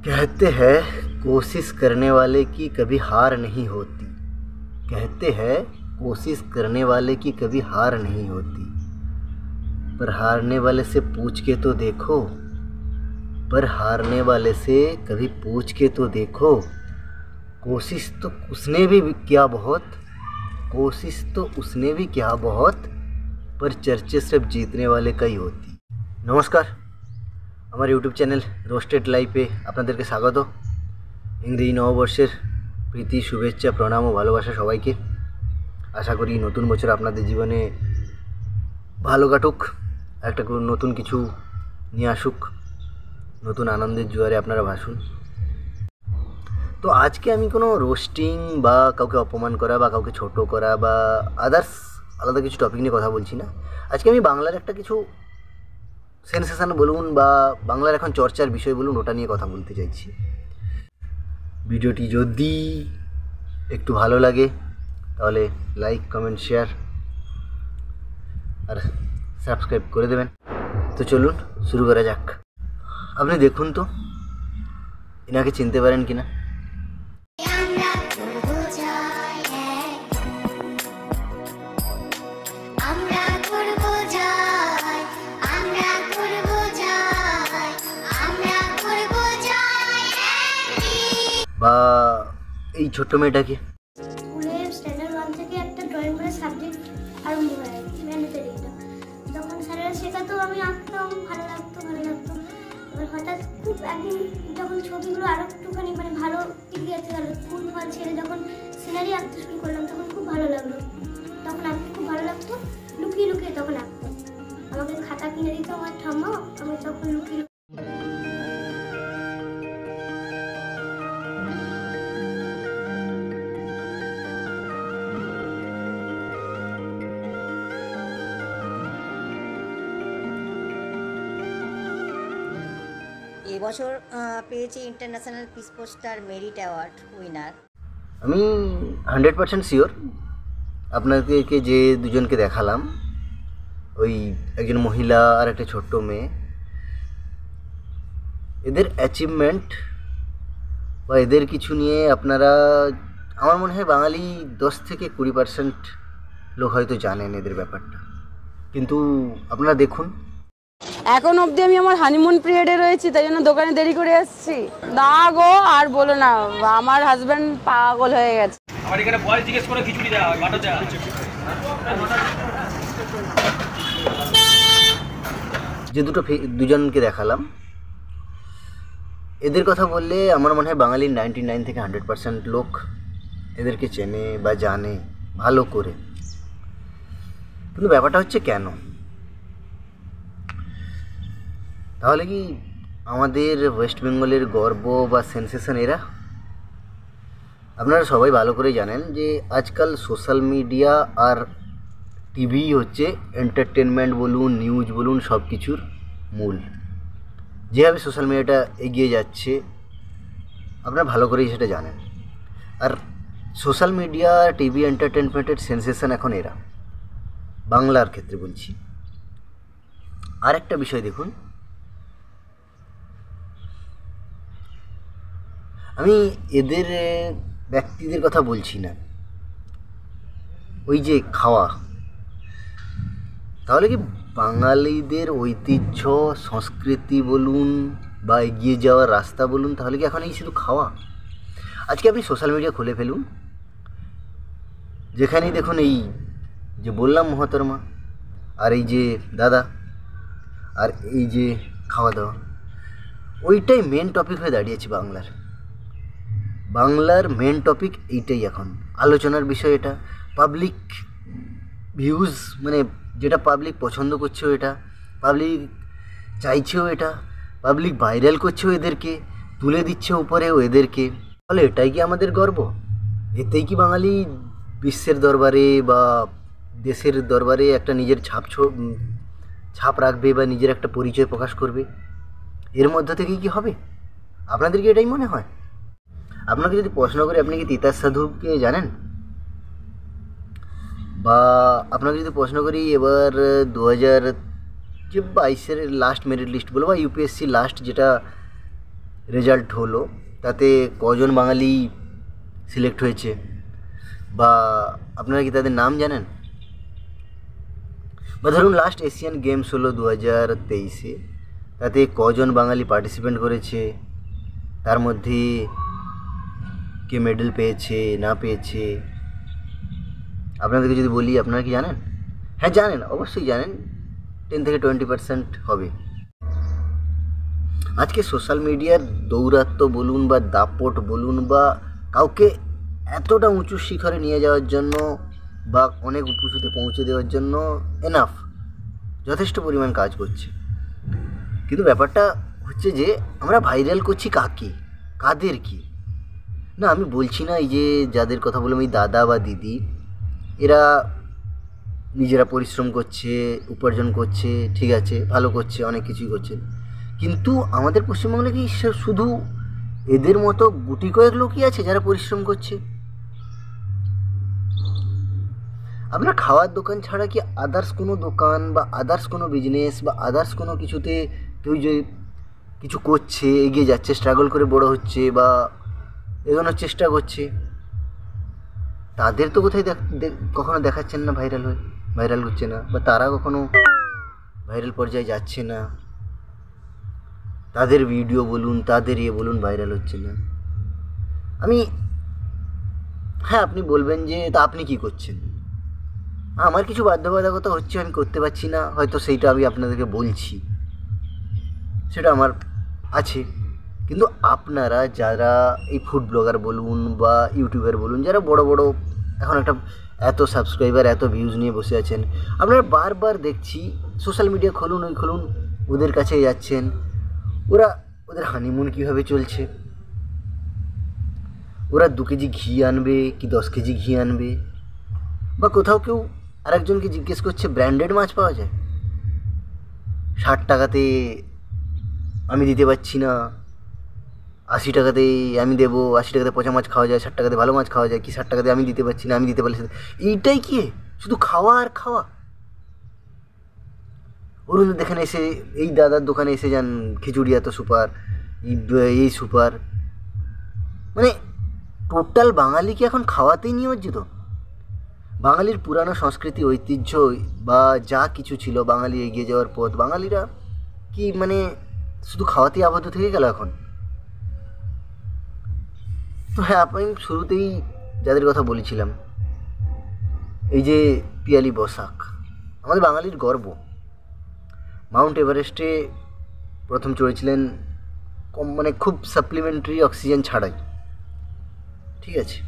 कहते हैं कोशिश करने वाले की कभी हार नहीं होती। कहते हैं कोशिश करने वाले की कभी हार नहीं होती। पर हारने वाले से पूछ के तो देखो। पर हारने वाले से कभी पूछ के तो देखो। कोशिश तो उसने भी किया बहुत। कोशिश तो उसने भी किया बहुत। पर चर्चे सिर्फ जीतने वाले का ही होती। नमस्कार, আমার ইউটিউব চ্যানেল রোস্টেড লাইফে আপনাদেরকে স্বাগত। ইংরেজি নববর্ষের প্রীতি, শুভেচ্ছা, প্রণাম ও ভালোবাসা সবাইকে। আশা করি নতুন বছর আপনাদের জীবনে ভালো কাটুক, একটা নতুন কিছু নিয়ে আসুক, নতুন আনন্দের জোয়ারে আপনারা ভাসুন। তো আজকে আমি কোনো রোস্টিং বা কাউকে অপমান করা বা কাউকে ছোট করা বা আদার্স আলাদা কিছু টপিক নিয়ে কথা বলছি না। আজকে আমি বাংলার একটা কিছু সেন্সেশন বলুন বা বাংলার এখন চর্চার বিষয় বলুন, ওটা নিয়ে কথা বলতে চাইছি। ভিডিওটি যদি একটু ভালো লাগে তাহলে লাইক, কমেন্ট, শেয়ার আর সাবস্ক্রাইব করে দেবেন। তো চলুন শুরু করা যাক। আপনি দেখুন তো এনাকে চিনতে পারেন কি না। বা এই ছোট্ট মেয়েটাকে স্কুলে স্ট্যান্ডার্ড 1 থেকে একটা ড্রয়িং করার সাবজেক্ট আরম্ভ হয়, ম্যান্ডেটরি। যখন স্যারেরা শেখাতো আমি আঁকতাম, ভালো লাগতো। এবার হঠাৎ খুব একদিন যখন ছবিগুলো আরও একটুখানি ভালো এগিয়েছে গেল, ফুল ফল ছেড়ে যখন সিনারি আঁকতে শুরু করলাম তখন খুব ভালো লাগলো। তখন আঁকতে খুব ভালো লাগতো, লুকিয়ে লুকিয়ে তখন আঁকতাম। আমাকে খাতা কিনে দিত আমার ঠাম্মা, আমি তখন লুকিয়ে এবছর পেয়েছি international piece poster merit award winner. আমি 100% শিওর আপনাদেরকে যে দুজনকে দেখালাম, ওই একজন মহিলা আর একটা ছোট্ট মেয়ে, এদের অ্যাচিভমেন্ট বা এদের কিছু নিয়ে আপনারা, আমার মনে হয় বাঙালি 10 থেকে 20% লোক হয়তো জানেন এদের ব্যাপারটা। কিন্তু আপনারা দেখুন, এখন অবধি আমি আমার হানিমুন পিরিয়ডে রয়েছি, তাই জন্য দোকানে দেরি করে আসছি। না গো আর বলো না, আমার হাজব্যান্ড পাগল হয়ে গেছে। আমার এখানে বয়স জিজ্ঞেস করে খিচুড়ি দেওয়া হয়, বাটা দেওয়া। যে দুজনকে দেখালাম, এদের কথা বললে আমার মনে হয় বাঙালির 99 থেকে 100% লোক এদেরকে চেনে বা জানে ভালো করে। কিন্তু ব্যাপারটা হচ্ছে কেন? তাহলে কি আমাদের ওয়েস্ট বেঙ্গলের গর্ব বা সেন্সেশন এরা? আপনারা সবাই ভালো করে জানেন যে আজকাল সোশ্যাল মিডিয়া আর টিভি হচ্ছে এন্টারটেনমেন্ট বলুন, নিউজ বলুন, সব কিছুর মূল। যেভাবে সোশ্যাল মিডিয়াটা এগিয়ে যাচ্ছে আপনারা ভালো করেই সেটা জানেন। আর সোশ্যাল মিডিয়া, টিভি, এন্টারটেনমেন্টের সেন্সেশন এখন এরা, বাংলার ক্ষেত্রে বলছি। আর একটা বিষয় দেখুন, আমি এদের ব্যক্তিদের কথা বলছি না, ওই যে খাওয়া। তাহলে কি বাঙালিদের ঐতিহ্য, সংস্কৃতি বলুন বা এগিয়ে যাওয়ার রাস্তা বলুন, তাহলে কি এখন এই শুধু খাওয়া? আজকে আপনি সোশ্যাল মিডিয়া খুলে ফেলুন, যেখানেই দেখুন এই যে বললাম মহতরমা, আর এই যে দাদা, আর এই যে খাওয়া দাওয়া, ওইটাই মেন টপিক হয়ে দাঁড়িয়েছে বাংলার মেন টপিক এইটাই এখন আলোচনার বিষয়। এটা পাবলিক ভিউজ, যেটা পাবলিক পছন্দ করছেও, এটা পাবলিক চাইছেও, এটা পাবলিক ভাইরাল করছেও, এদেরকে তুলে দিচ্ছে উপরেও এদেরকে। তাহলে এটাই কি আমাদের গর্ব? এতেই কি বাঙালি বিশ্বের দরবারে বা দেশের দরবারে একটা নিজের ছাপ রাখবে বা নিজের একটা পরিচয় প্রকাশ করবে? এর মধ্য থেকেই কি হবে? আপনাদের কি এটাই মনে হয়? আপনাকে যদি প্রশ্ন করি, আপনি কি তিতাস সাধুকে জানেন? বা আপনাকে যদি প্রশ্ন করি, এবার 2022-এর লাস্ট মেরিট লিস্ট বলো বা ইউপিএসসি লাস্ট যেটা রেজাল্ট হলো তাতে কজন বাঙালি সিলেক্ট হয়েছে বা আপনারা কি তাদের নাম জানেন? বা ধরুন লাস্ট এশিয়ান গেমস হলো 2023-এ, তাতে কজন বাঙালি পার্টিসিপেন্ট করেছে, তার মধ্যে কে মেডেল পেয়েছে না পেয়েছে আপনাদেরকে যদি বলি আপনারা কি জানেন? হ্যাঁ জানেন, অবশ্যই জানেন, 10 থেকে 20% হবে। আজকে সোশ্যাল মিডিয়ার দৌরাত্ম্য বলুন বা দাপট বলুন বা কাউকে এতটা উঁচু শিখরে নিয়ে যাওয়ার জন্য বা অনেক উঁচুতে পৌঁছে দেওয়ার জন্য এনাফ যথেষ্ট পরিমাণ কাজ করছে। কিন্তু ব্যাপারটা হচ্ছে যে আমরা ভাইরাল করছি কাকে, কাদের কি না। আমি বলছি না এই যে যাদের কথা বললাম এই দাদা বা দিদি, এরা নিজেরা পরিশ্রম করছে, উপার্জন করছে, ঠিক আছে, ভালো করছে, অনেক কিছুই করছে, কিন্তু আমাদের পশ্চিমবাংলায় কি শুধু এদের মতো গুটি কয়েক লোকই আছে যারা পরিশ্রম করছে? আপনার খাওয়ার দোকান ছাড়া কি আদার্স কোনো দোকান বা আদার্স কোনো বিজনেস বা আদার্স কোনো কিছুতে কেউ যে কিছু করছে, এগিয়ে যাচ্ছে, স্ট্রাগল করে বড় হচ্ছে বা এগোনোর চেষ্টা করছে, তাদের তো কোথায় কখনো দেখাচ্ছেন না ভাইরাল হচ্ছে না, বা তারা কখনো ভাইরাল পর্যায়ে যাচ্ছে না, তাদের ভিডিও বলুন তাদের বলুন ভাইরাল হচ্ছে না। হ্যাঁ আপনি বলবেন যে তা আপনি কি করছেন? আমার কিছু বাধ্যবাধকতা হচ্ছে, আমি করতে পারছি না, হয়তো সেইটা আমি আপনাদেরকে বলছি, সেটা আমার আছে। কিন্তু আপনারা যারা এই ফুড ব্লগার বলুন বা ইউটিউবার বলুন, যারা বড় বড় এখন একটা এত সাবস্ক্রাইবার এত ভিউজ নিয়ে বসে আছেন, আপনারা বারবার দেখছি সোশ্যাল মিডিয়া খুলুন ওদের কাছে যাচ্ছেন, ওদের হানিমুন কীভাবে চলছে, ওরা 2 কেজি ঘি আনবে কি 10 কেজি ঘি আনবে, বা কোথাও কেউ আরেকজনকে জিজ্ঞেস করছে ব্র্যান্ডেড মাছ পাওয়া যায় 60 টাকাতে আমি দিতে পারছি না, 80 টাকাতে আমি দেবো, 80 টাকাতে পচা মাছ খাওয়া যায়, 60 টাকাতে ভালো মাছ খাওয়া যায়, কি 60 টাকাতে আমি দিতে পারছি না, আমি দিতে পারছি না, এইটাই কি শুধু খাওয়া আর খাওয়া? ওর দেখেন এসে এই দাদার দোকানে এসে যান, খিচুড়ি এত সুপার, এই সুপার, মানে টোটাল বাঙালি কি এখন খাওয়াতেই নিয়োজিত? বাঙালির পুরানো সংস্কৃতি ঐতিহ্য বা যা কিছু ছিল বাঙালি এগিয়ে যাওয়ার পথ, বাঙালিরা কি মানে শুধু খাওয়াতেই আবদ্ধ থেকে গেল এখন? তো হ্যাঁ, আমি শুরুতেই যাদের কথা বলেছিলাম, এই যে পিয়ালি বসাক আমাদের বাঙালির গর্ব, মাউন্ট এভারেস্টে প্রথম চড়েছিলেন খুব সাপ্লিমেন্টারি অক্সিজেন ছাড়াই, ঠিক আছে।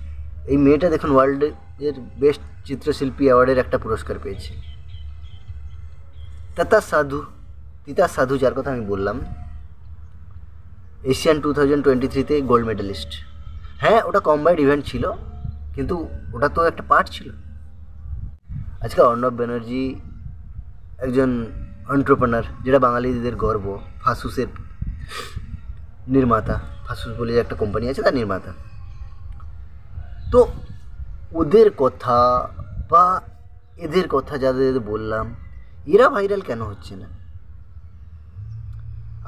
এই মেয়েটা দেখুন ওয়ার্ল্ডের বেস্ট চিত্রশিল্পী অ্যাওয়ার্ডের একটা পুরস্কার পেয়েছে। তিতা সাধু যার কথা আমি বললাম, এশিয়ান 2023-তে গোল্ড মেডেলিস্ট। হ্যাঁ ওটা কম্বাইন্ড ইভেন্ট ছিল, কিন্তু ওটা তো একটা পার্ট ছিল। আজকে অর্ণব ব্যানার্জি একজন এন্টারপ্রেনার, যেটা বাঙালিদের গর্ব, ফাসুসের নির্মাতা, ফাসুস বলে একটা কোম্পানি আছে তার নির্মাতা। তো ওদের কথা বা এদের কথা যাদের বললাম, এরা ভাইরাল কেন হচ্ছে না?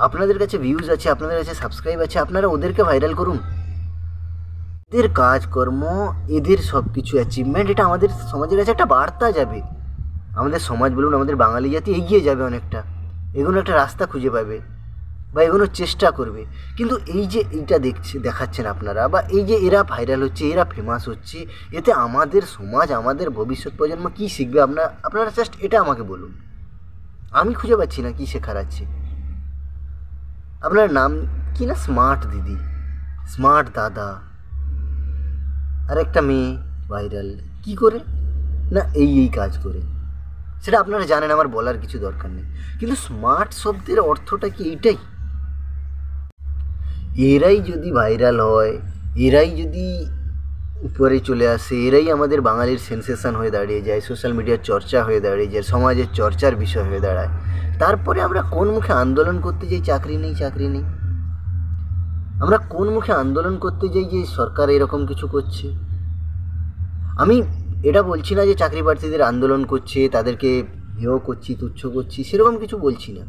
আপনাদের কাছে ভিউজ আছে, আপনাদের কাছে সাবস্ক্রাইব আছে, আপনারা ওদেরকে ভাইরাল করুন। এদের কাজকর্ম, এদের সব কিছু অ্যাচিভমেন্ট, এটা আমাদের সমাজের কাছে একটা বার্তা যাবে, আমাদের সমাজ বলুন আমাদের বাঙালি জাতি এগিয়ে যাবে অনেকটা, এগোনো একটা রাস্তা খুঁজে পাবে বা এগোনোর চেষ্টা করবে। কিন্তু এই যে এইটা দেখাচ্ছেন আপনারা, বা এই যে এরা ভাইরাল হচ্ছে, এরা ফেমাস হচ্ছে, এতে আমাদের সমাজ, আমাদের ভবিষ্যৎ প্রজন্ম কী শিখবে? আপনারা জাস্ট এটা আমাকে বলুন। আমি খুঁজে পাচ্ছি না কী শেখার আছে। আপনার নাম কি না? স্মার্ট দিদি, স্মার্ট দাদা, আর একটা মেয়ে ভাইরাল কি করে না এই কাজ করে, সেটা আপনারা জানেন, আমার বলার কিছু দরকার নেই। কিন্তু স্মার্ট শব্দের অর্থটা কি এইটাই? এরাই যদি ভাইরাল হয়, এরাই যদি উপরে চলে আসে, এরাই আমাদের বাঙালির সেন্সেশন হয়ে দাঁড়িয়ে যায়, সোশ্যাল মিডিয়ার চর্চা হয়ে দাঁড়িয়ে যায়, সমাজের চর্চার বিষয় হয়ে দাঁড়ায়, তারপরে আমরা কোন মুখে আন্দোলন করতে যাই চাকরি নেই? আমরা কোন মুখে আন্দোলন করতে যাই যে সরকার এরকম কিছু করছে? আমি এটা বলছি না যে চাকরি প্রার্থীদের আন্দোলন করছে তাদেরকে হেয় করছি, তুচ্ছ করছি, সেরকম কিছু বলছি না,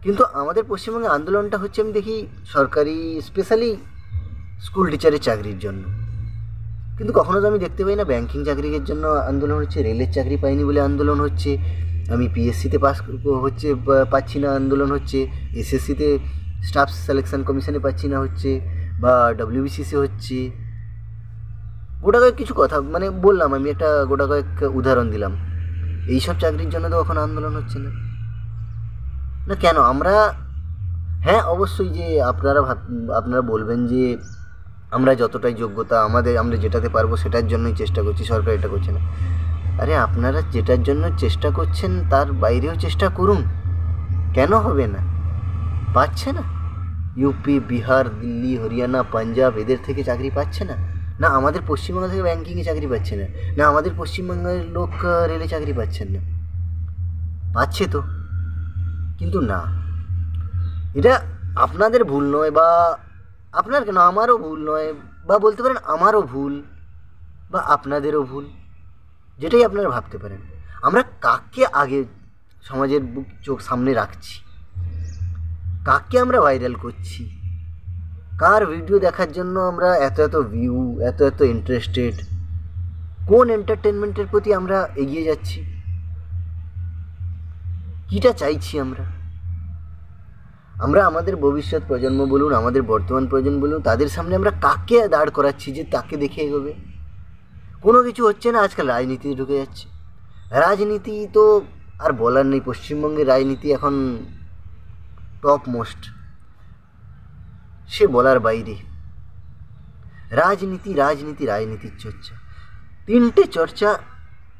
কিন্তু আমাদের পশ্চিমবঙ্গে আন্দোলনটা হচ্ছে আমি দেখি সরকারি স্পেশালি স্কুল টিচারের চাকরির জন্য, কিন্তু কখনো তো আমি দেখতে পাই না ব্যাংকিং চাকরির জন্য আন্দোলন হচ্ছে, রেলের চাকরি পাইনি বলে আন্দোলন হচ্ছে, আমি পিএসসিতে পাচ্ছি না আন্দোলন হচ্ছে, এসএসসিতে স্টাফ সিলেকশন কমিশনে পাচ্ছি না হচ্ছে, বা ডব্লিউবিসিসি হচ্ছে। গোটা কয়েক কিছু কথা মানে বললাম, আমি একটা গোটা কয়েক উদাহরণ দিলাম। এইসব চাকরির জন্য তো এখন আন্দোলন হচ্ছে না। না কেন? আমরা হ্যাঁ অবশ্যই যে আপনারা বলবেন যে আমরা যতটাই যোগ্যতা আমরা যেটাতে পারবো সেটার জন্যই চেষ্টা করছি, সরকার এটা করছে না। আরে আপনারা যেটার জন্য চেষ্টা করছেন তার বাইরেও চেষ্টা করুন, কেন হবে না? পাচ্ছে না? ইউপি, বিহার, দিল্লি, হরিয়ানা, পাঞ্জাব এদের থেকে চাকরি পাচ্ছে না? না আমাদের পশ্চিমবঙ্গ থেকে ব্যাঙ্কিংয়ে চাকরি পাচ্ছে না? না আমাদের পশ্চিমবঙ্গের লোক রেলে চাকরি পাচ্ছেন না? পাচ্ছে তো, কিন্তু না, এটা আপনাদের ভুল নয়, বা আপনার কেন আমারও ভুল নয়, বা বলতে পারেন আমারও ভুল বা আপনাদেরও ভুল, যেটাই আপনারা ভাবতে পারেন। আমরা কাকে আগে সমাজের চোখ সামনে রাখছি, কাকে আমরা ভাইরাল করছি, কার ভিডিও দেখার জন্য আমরা এত ভিউ, এত ইন্টারেস্টেড, কোন এন্টারটেনমেন্টের প্রতি আমরা এগিয়ে যাচ্ছি, কীটা চাইছি আমরা আমাদের ভবিষ্যৎ প্রজন্ম বলুন, আমাদের বর্তমান প্রজন্ম বলুন, তাদের সামনে আমরা কাকে দাঁড় করাচ্ছি যে তাকে দেখে এগোবে? কোনো কিছু হচ্ছে না। আজকাল রাজনীতি ঢুকে যাচ্ছে। রাজনীতি তো আর বলার নেই, পশ্চিমবঙ্গের রাজনীতি এখন টপ মোস্ট, সে বলার বাইরে। রাজনীতির চর্চা, তিনটে চর্চা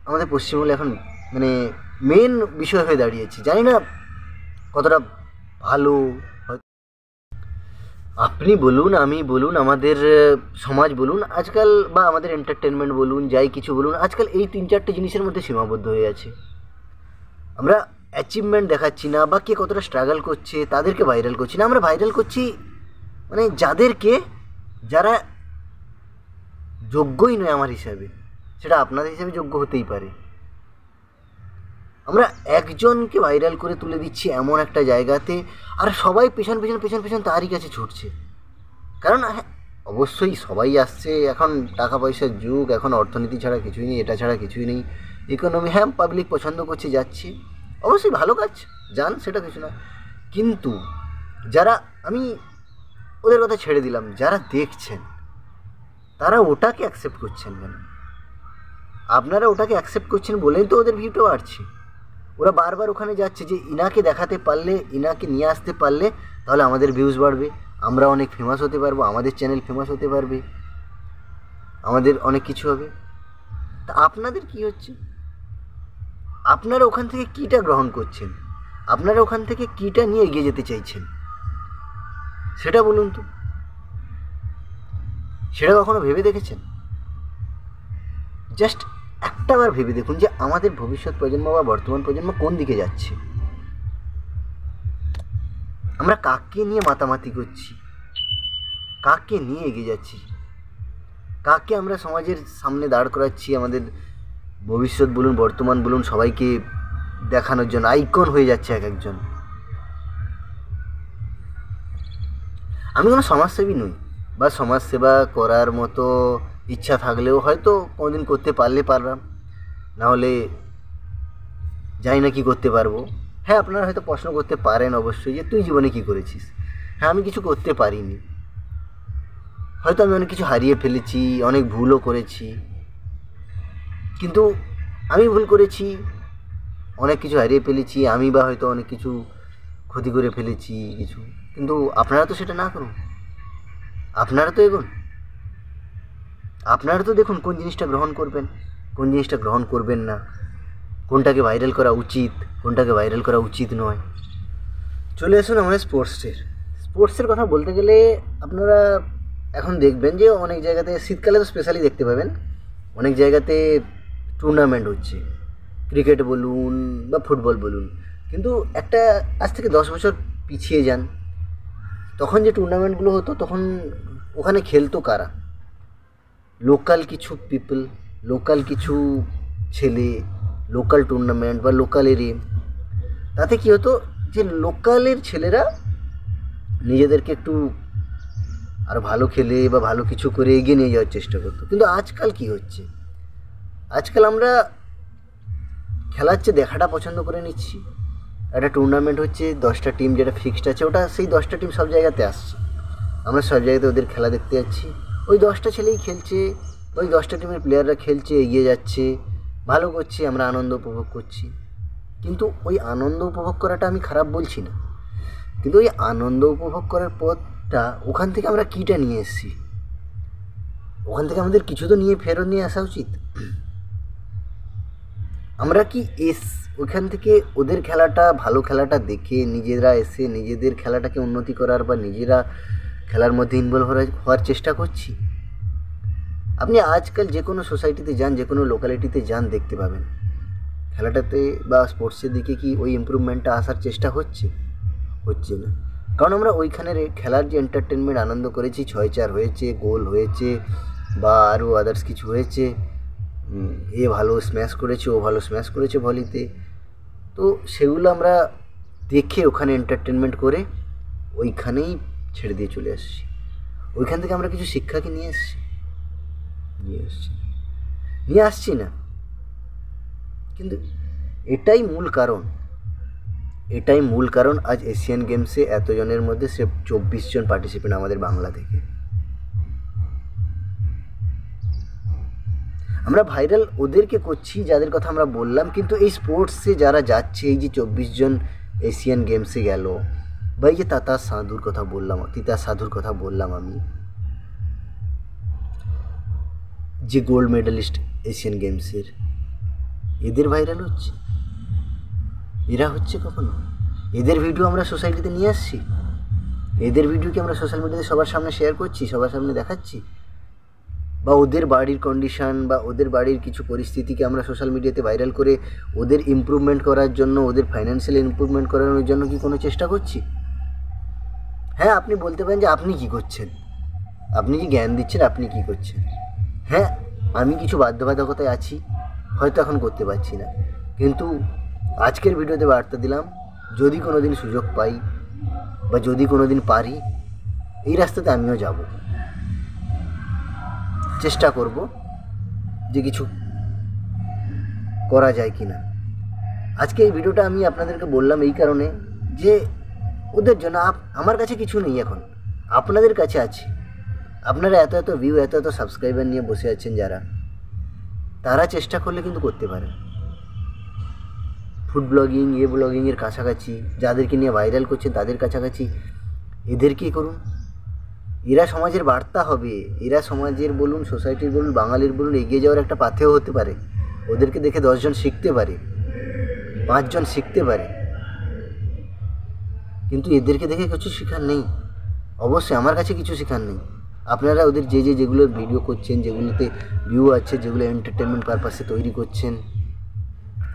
আমাদের পশ্চিমবঙ্গে এখন মানে মেন বিষয় হয়ে দাঁড়িয়েছে। জানি না কতটা ভালো, আপনি বলুন, আমি বলুন, আমাদের সমাজ বলুন আজকাল, বা আমাদের এন্টারটেনমেন্ট বলুন, যাই কিছু বলুন, আজকাল এই 3-4টে জিনিসের মধ্যে সীমাবদ্ধ হয়ে আছে। আমরা অ্যাচিভমেন্ট দেখাচ্ছি না, বা কে কতটা স্ট্রাগল করছে তাদেরকে ভাইরাল করছি না, আমরা ভাইরাল করছি মানে যারা যোগ্যই নয় আমার হিসাবে, সেটা আপনাদের হিসাবে যোগ্য হতেই পারে। আমরা একজনকে ভাইরাল করে তুলে দিচ্ছি এমন একটা জায়গাতে, আর সবাই পেছন তারই কাছে ছুটছে। কারণ হ্যাঁ অবশ্যই সবাই আসছে, এখন টাকা পয়সার যুগ, এখন অর্থনীতি ছাড়া কিছুই নেই, এটা ছাড়া কিছুই নেই, ইকোনমি, হ্যাঁ পাবলিক পছন্দ করছে, যাচ্ছে, অবশ্যই ভালো কাজ, যান, সেটা কিছু না। কিন্তু যারা, আমি ওদের কথা ছেড়ে দিলাম, যারা দেখছেন তারা ওটাকে অ্যাকসেপ্ট করছেন কেন? আপনারা ওটাকে অ্যাকসেপ্ট করছেন বলেই তো ওদের ভিউটা বাড়ছে। ওরা বারবার ওখানে যাচ্ছে যে ইনাকে দেখাতে পারলে, ইনাকে নিয়ে আসতে পারলে তাহলে আমাদের ভিউজ বাড়বে, আমরা অনেক ফেমাস হতে পারবো, আমাদের চ্যানেল ফেমাস হতে পারবে, আমাদের অনেক কিছু হবে। তা আপনাদের কি হচ্ছে? আপনারা ওখান থেকে কীটা গ্রহণ করছেন? আপনারা ওখান থেকে কীটা নিয়ে এগিয়ে যেতে চাইছেন সেটা বলুন তো। সেটা কখনো ভেবে দেখেছেন? জাস্ট একটাবার ভেবে দেখুন যে আমাদের ভবিষ্যৎ প্রজন্ম বা বর্তমান প্রজন্ম কোন দিকে যাচ্ছে, আমরা কাকে নিয়ে মাতামাতি করছি, কাকে নিয়ে এগিয়ে যাচ্ছি, কাকে আমরা সমাজের সামনে দাঁড় করাচ্ছি, আমাদের ভবিষ্যৎ বলুন, বর্তমান বলুন, সবাইকে দেখানোর জন্য আইকন হয়ে যাচ্ছে এক একজন। আমি কোনো সমাজসেবী নই, বা সমাজসেবা করার মতো ইচ্ছা থাকলেও হয়তো কোনোদিন করতে পারলে পারলাম, নাহলে জানি না কি করতে পারবো। হ্যাঁ আপনারা হয়তো প্রশ্ন করতে পারেন অবশ্যই যে তুই জীবনে কি করেছিস। হ্যাঁ আমি কিছু করতে পারিনি, হয়তো আমি অনেক কিছু হারিয়ে ফেলেছি, অনেক ভুলও করেছি, কিন্তু আমি ভুল করেছি, অনেক কিছু হারিয়ে ফেলেছি আমি, বা হয়তো অনেক কিছু ক্ষতি করে ফেলেছি কিছু, কিন্তু আপনারা তো সেটা না করুন, আপনারা তো এগোন, আপনারা তো দেখুন কোন জিনিসটা গ্রহণ করবেন, কোন জিনিসটা গ্রহণ করবেন না, কোনটাকে ভাইরাল করা উচিত, কোনটাকে ভাইরাল করা উচিত নয়। চলে আসুন আমাদের স্পোর্টসের কথা বলতে গেলে আপনারা এখন দেখবেন যে অনেক জায়গাতে, শীতকালে তো স্পেশালি দেখতে পাবেন অনেক জায়গাতে টুর্নামেন্ট হচ্ছে, ক্রিকেট বলুন বা ফুটবল বলুন। কিন্তু একটা আজ থেকে 10 বছর পিছিয়ে যান, তখন যে টুর্নামেন্টগুলো হতো তখন ওখানে খেলতো কারা? লোকাল কিছু পিপল, লোকাল কিছু ছেলে, লোকাল টুর্নামেন্ট বা লোকাল এরিয়া। তাতে কী হতো, যে লোকালের ছেলেরা নিজেদেরকে একটু আর ভালো খেলে বা ভালো কিছু করে এগিয়ে নিয়ে যাওয়ার চেষ্টা করতো। কিন্তু আজকাল কি হচ্ছে, আজকাল আমরা খেলার চেয়ে দেখাটা পছন্দ করে নিচ্ছি। একটা টুর্নামেন্ট হচ্ছে, 10টা টিম যেটা ফিক্সড আছে, ওটা সেই 10টা টিম সব জায়গাতে আসছে, আমরা সব জায়গাতে ওদের খেলা দেখতে যাচ্ছি। ওই 10টা ছেলেই খেলছে, ওই 10টা টিমের প্লেয়াররা খেলছে, এগিয়ে যাচ্ছে, ভালো করছে, আমরা আনন্দ উপভোগ করছি। কিন্তু ওই আনন্দ উপভোগ করাটা আমি খারাপ বলছি না, কিন্তু ওই আনন্দ উপভোগ করার পথটা, ওখান থেকে আমরা কীটা নিয়ে এসেছি, ওখান থেকে আমাদের কিছু তো ফেরত নিয়ে আসা উচিত। আমরা কি ওইখান থেকে ওদের খেলাটা, ভালো খেলাটা দেখে নিজেরা এসে নিজেদের খেলাটাকে উন্নতি করার বা নিজেরা খেলার মধ্যে ইনভলভ হওয়ার চেষ্টা করছি? আপনি আজকাল যে কোনো সোসাইটিতে যান, যে কোনো লোকালিটিতে যান, দেখতে পাবেন খেলাটাতে বা স্পোর্টসের দিকে কি ওই ইমপ্রুভমেন্টটা আসার চেষ্টা হচ্ছে না। কারণ আমরা ওইখানের খেলার যে এন্টারটেনমেন্ট আনন্দ করেছি, 6-4 হয়েছে, গোল হয়েছে বা আরও আদার্স কিছু হয়েছে, এ ভালো স্ম্যাশ করেছে, ও ভালো স্ম্যাশ করেছে ভলিতে, তো সেগুলো আমরা দেখে ওখানে এন্টারটেনমেন্ট করে ওইখানেই ছেড়ে দিয়ে চলে আসছি। ওইখান থেকে আমরা কিছু শিক্ষাকে নিয়ে আসছি না। কিন্তু এটাই মূল কারণ আজ এশিয়ান গেমসে এতজনের মধ্যে সে 24 জন পার্টিসিপেন্ট আমাদের বাংলা থেকে। আমরা ভাইরাল ওদেরকে করছি যাদের কথা আমরা বললাম, কিন্তু এই স্পোর্টসে যারা যাচ্ছে, এই যে 24 জন এশিয়ান গেমসে গেল, বা এই যে তিতাস সাধুর কথা বললাম আমি, যে গোল্ড মেডালিস্ট এশিয়ান গেমসের, এদের ভাইরাল হচ্ছে? এরা হচ্ছে কখনো? এদের ভিডিও আমরা সোসাইটিতে নিয়ে আসছি? এদের ভিডিওকে আমরা সোশ্যাল মিডিয়াতে সবার সামনে শেয়ার করছি, সবার সামনে দেখাচ্ছি? বা ওদের বাড়ির কন্ডিশন বা ওদের বাড়ির কিছু পরিস্থিতিকে আমরা সোশ্যাল মিডিয়াতে ভাইরাল করে ওদের ইমপ্রুভমেন্ট করার জন্য, ওদের ফাইন্যান্সিয়াল ইমপ্রুভমেন্ট করানোর জন্য কি কোনো চেষ্টা করছি? হ্যাঁ, আপনি বলতে পারেন যে আপনি কি করছেন, আপনি যে জ্ঞান দিচ্ছেন, আপনি কি করছেন? হ্যাঁ, আমি কিছু বাধ্যবাধকতায় আছি, হয়তো এখন করতে পারছি না, কিন্তু আজকের ভিডিওতে বার্তা দিলাম, যদি কোনো দিন সুযোগ পাই বা যদি কোনো দিন পারি, এই রাস্তাতে আমিও যাব, চেষ্টা করব যে কিছু করা যায় কি না। আজকে এই ভিডিওটা আমি আপনাদেরকে বললাম এই কারণে যে ওদের জন্য আমার কাছে কিছু নেই, এখন আপনাদের কাছে আছে। আপনারা এত ভিউ, এত সাবস্ক্রাইবার নিয়ে বসে আছেন যারা, তারা চেষ্টা করলে কিন্তু করতে পারে। ফুড ব্লগিং, ব্লগিংয়ের কাছাকাছি যাদেরকে নিয়ে ভাইরাল করছেন, তাদের কাছাকাছি এদেরকে করুন। এরা সমাজের বার্তা হবে, এরা সমাজের বলুন, সোসাইটির বলুন, বাঙালির বলুন, এগিয়ে যাওয়ার একটা পাথেয় হতে পারে। ওদেরকে দেখে 10 জন শিখতে পারে, 5 জন শিখতে পারে, কিন্তু এদেরকে দেখে কিছু শেখার নেই। অবশ্যই আমার কাছে কিছু শেখার নেই। আপনারা ওদের যেগুলো ভিডিও করছেন, যেগুলোতে ভিউ আছে, যেগুলো এন্টারটেনমেন্ট পারপাসে তৈরি করছেন,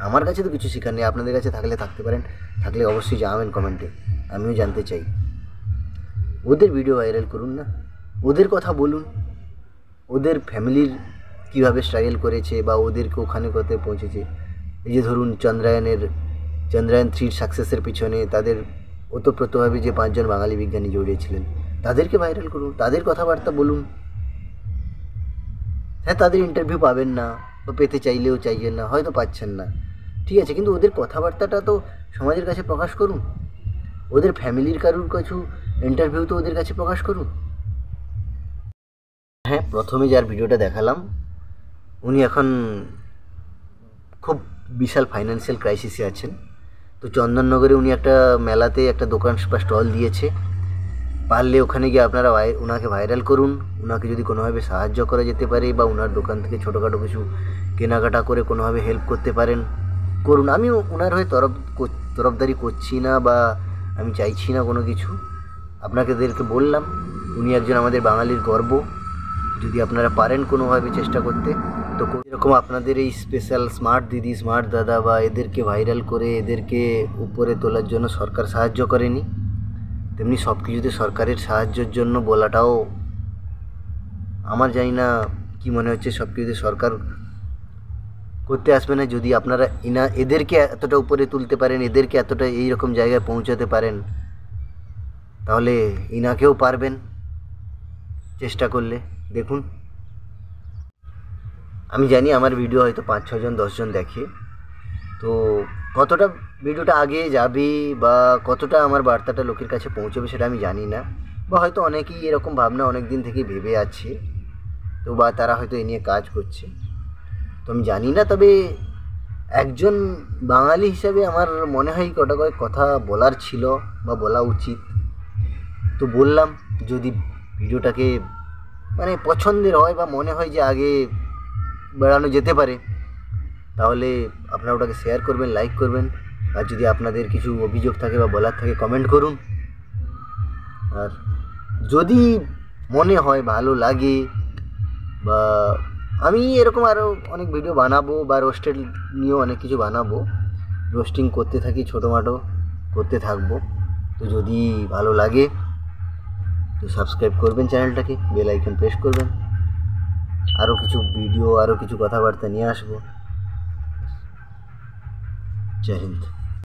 আমার কাছে তো কিছু শেখার নেই। আপনাদের কাছে থাকতে পারেন, থাকলে অবশ্যই জানাবেন কমেন্টে, আমিও জানতে চাই। ওদের ভিডিও ভাইরাল করুন না, ওদের কথা বলুন, ওদের ফ্যামিলির কীভাবে স্ট্রাগল করেছে বা ওদেরকে ওখানে কোথায় পৌঁছেছে। এই যে ধরুন চন্দ্রায়ন 3 সাকসেসের পিছনে তাদের ওতপ্রোতভাবে যে 5 জন বাঙালি বিজ্ঞানী জড়িয়েছিলেন, তাদেরকে ভাইরাল করুন, তাদের কথাবার্তা বলুন। হ্যাঁ, তাদের ইন্টারভিউ পাবেন না বা পেতে চাইলেও চাইছেন না, হয়তো পাচ্ছেন না, ঠিক আছে, কিন্তু ওদের কথাবার্তাটা তো সমাজের কাছে প্রকাশ করুন। ওদের ফ্যামিলির কারুর কিছু ইন্টারভিউ তো ওদের কাছে প্রকাশ করুন। হ্যাঁ, প্রথমে যার ভিডিওটা দেখালাম, উনি এখন খুব বিশাল ফাইন্যান্সিয়াল ক্রাইসিসে আছেন। তো চন্দননগরে উনি একটা মেলাতে একটা দোকান বা স্টল দিয়েছে, পারলে ওখানে গিয়ে আপনারা ওনাকে ভাইরাল করুন। ওনাকে যদি কোনোভাবে সাহায্য করা যেতে পারে বা ওনার দোকান থেকে ছোটোখাটো কিছু কেনাকাটা করে কোনোভাবে হেল্প করতে পারেন, করুন। আমি ওনার হয়ে তরফদারি করছি না বা আমি চাইছি না কোনো কিছু। আপনাদেরকে বললাম, উনি একজন আমাদের বাঙালির গর্ব। যদি আপনারা পারেন কোনোভাবে চেষ্টা করতে, তো এরকম আপনাদের এই স্পেশাল স্মার্ট দিদি, স্মার্ট দাদা বা এদেরকে ভাইরাল করে এদেরকে উপরে তোলার জন্য সরকার সাহায্য করেনি, তেমনি সব কিছুতে সরকারের সাহায্যের জন্য বলাটাও আমার জানি না কি মনে হচ্ছে, সব কিছুতে সরকার করতে আসবে না। যদি আপনারা এদেরকে এতটা উপরে তুলতে পারেন, এদেরকে এতটা এইরকম জায়গায় পৌঁছাতে পারেন, তাহলে ইনাকেও পারবেন চেষ্টা করলে। দেখুন, আমি জানি আমার ভিডিও হয়তো 5-6 জন 10 জন দেখে, তো কতটা ভিডিওটা আগে যাবে বা কতটা আমার বার্তাটা লোকের কাছে পৌঁছবে সেটা আমি জানি না। বা হয়তো অনেকেই এরকম ভাবনা অনেক দিন থেকে ভেবে আছে, তো বা তারা হয়তো এ নিয়ে কাজ করছে, তো আমি জানি না। তবে একজন বাঙালি হিসাবে আমার মনে হয় কটা কয়েক কথা বলার ছিল বা বলা উচিত, তো বললাম। যদি ভিডিওটাকে মানে পছন্দের হয় বা মনে হয় যে আগে বেড়ানো যেতে পারে, তাহলে আপনারা ওটাকে শেয়ার করবেন, লাইক করবেন। আর যদি আপনাদের কিছু অভিযোগ থাকে বা বলার থাকে কমেন্ট করুন। আর যদি মনে হয় ভালো লাগে, বা আমি এরকম আরও অনেক ভিডিও বানাবো বা রোস্টেড নিয়েও অনেক কিছু বানাবো, রোস্টিং করতে থাকি, ছোটোমাটো করতে থাকবো। তো যদি ভালো লাগে তো সাবস্ক্রাইব করবেন চ্যানেলটাকে, বেল আইকন প্রেস করবেন। আরও কিছু ভিডিও, আরও কিছু কথাবার্তা নিয়ে আসবো। জয় হিন্দ।